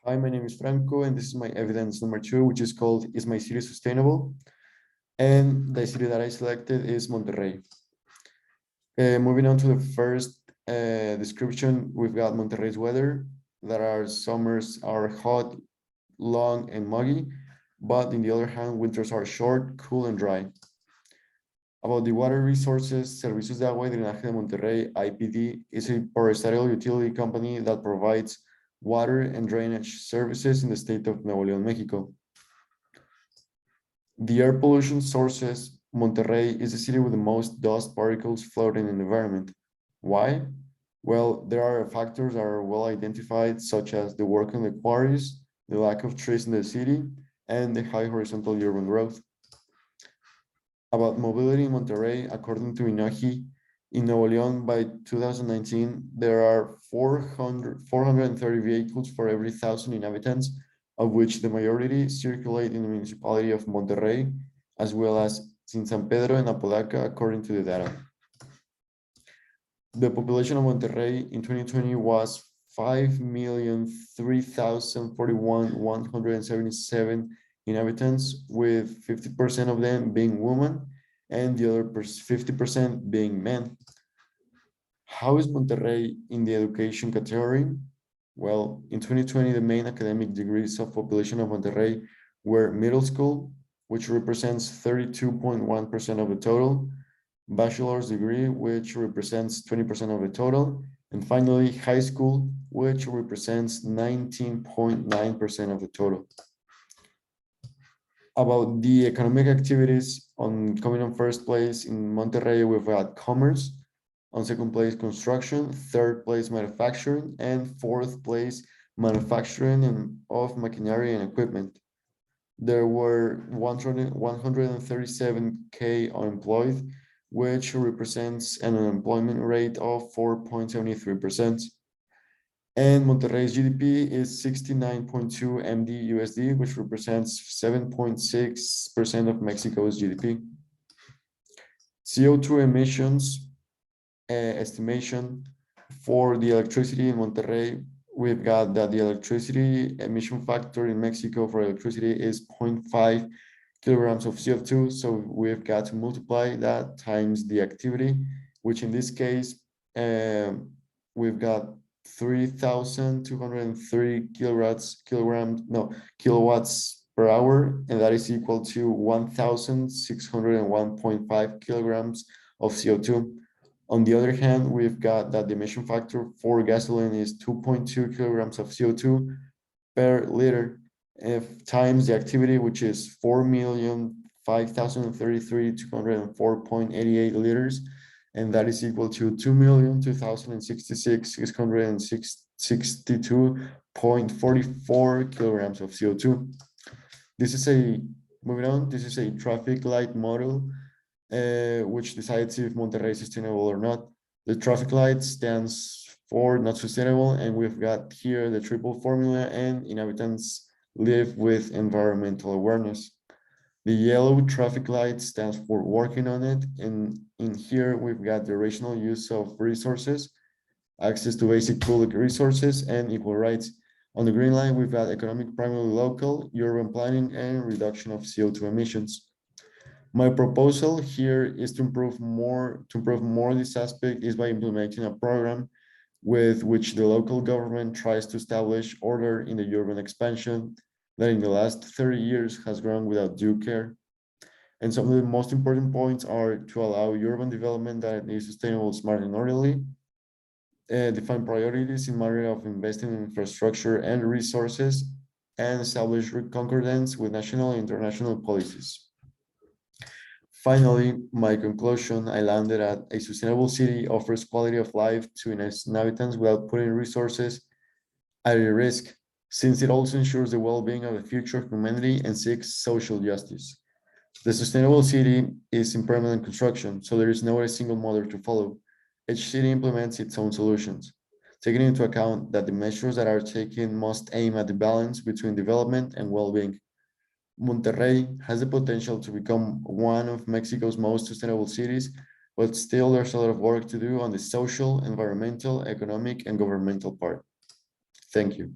Hi, my name is Franco, and this is my evidence number 2, which is called Is My City Sustainable? And the city that I selected is Monterrey. Moving on to the first description, we've got Monterrey's weather. That our summers are hot, long, and muggy, but on the other hand, winters are short, cool, and dry. About the water resources, Servicios de Agua y Drenaje de Monterrey, IPD, is a parastatal utility company that provides water and drainage services in the state of Nuevo León, Mexico. The air pollution sources, Monterrey is the city with the most dust particles floating in the environment. Why? Well, there are factors that are well identified, such as the work on the quarries, the lack of trees in the city, and the high horizontal urban growth. About mobility in Monterrey, according to INAGI, in Nuevo León by 2019, there are 430 vehicles for every 1,000 inhabitants, of which the majority circulate in the municipality of Monterrey, as well as in San Pedro and Apodaca, according to the data. The population of Monterrey in 2020 was 5,003,041,177 inhabitants, with 50% of them being women and the other 50% being men. How is Monterrey in the education category? Well, in 2020, the main academic degrees of population of Monterrey were middle school, which represents 32.1% of the total, bachelor's degree, which represents 20% of the total, and finally, high school, which represents 19.9% of the total. About the economic activities, coming on first place in Monterrey, we've got commerce. On second place, construction. Third place, manufacturing. And fourth place, manufacturing of machinery and equipment. There were 137K unemployed, which represents an unemployment rate of 4.73%. And Monterrey's GDP is 69.2 MD USD, which represents 7.6% of Mexico's GDP. CO2 emissions estimation for the electricity in Monterrey, we've got that the electricity emission factor in Mexico for electricity is 0.5 kilograms of CO2. So we've got to multiply that times the activity, which in this case, we've got 3,203 kilowatts per hour, and that is equal to 1,601.5 kilograms of CO2. On the other hand, we've got that the emission factor for gasoline is 2.2 kilograms of CO2 per liter, if times the activity, which is 4,005,033,204.88 liters, and that is equal to 2,266,662.44 kilograms of CO2. This is this is a traffic light model which decides if Monterrey is sustainable or not. The traffic light stands for not sustainable, and we've got here the triple formula, and inhabitants live with environmental awareness. The yellow traffic light stands for working on it, and in here we've got the rational use of resources, access to basic public resources, and equal rights. On the green line, we've got economic primarily local, urban planning, and reduction of CO2 emissions. My proposal here is to improve more this aspect is by implementing a program with which the local government tries to establish order in the urban expansion that in the last 30 years has grown without due care. And some of the most important points are to allow urban development that is sustainable, smart, and orderly, define priorities in matter of investing in infrastructure and resources, and establish concordance with national and international policies. Finally, my conclusion, I landed at a sustainable city offers quality of life to its inhabitants without putting resources at risk, since it also ensures the well-being of the future humanity and seeks social justice. The sustainable city is in permanent construction, so there is no single model to follow. Each city implements its own solutions, taking into account that the measures that are taken must aim at the balance between development and well-being. Monterrey has the potential to become one of Mexico's most sustainable cities, but still there's a lot of work to do on the social, environmental, economic, and governmental part. Thank you.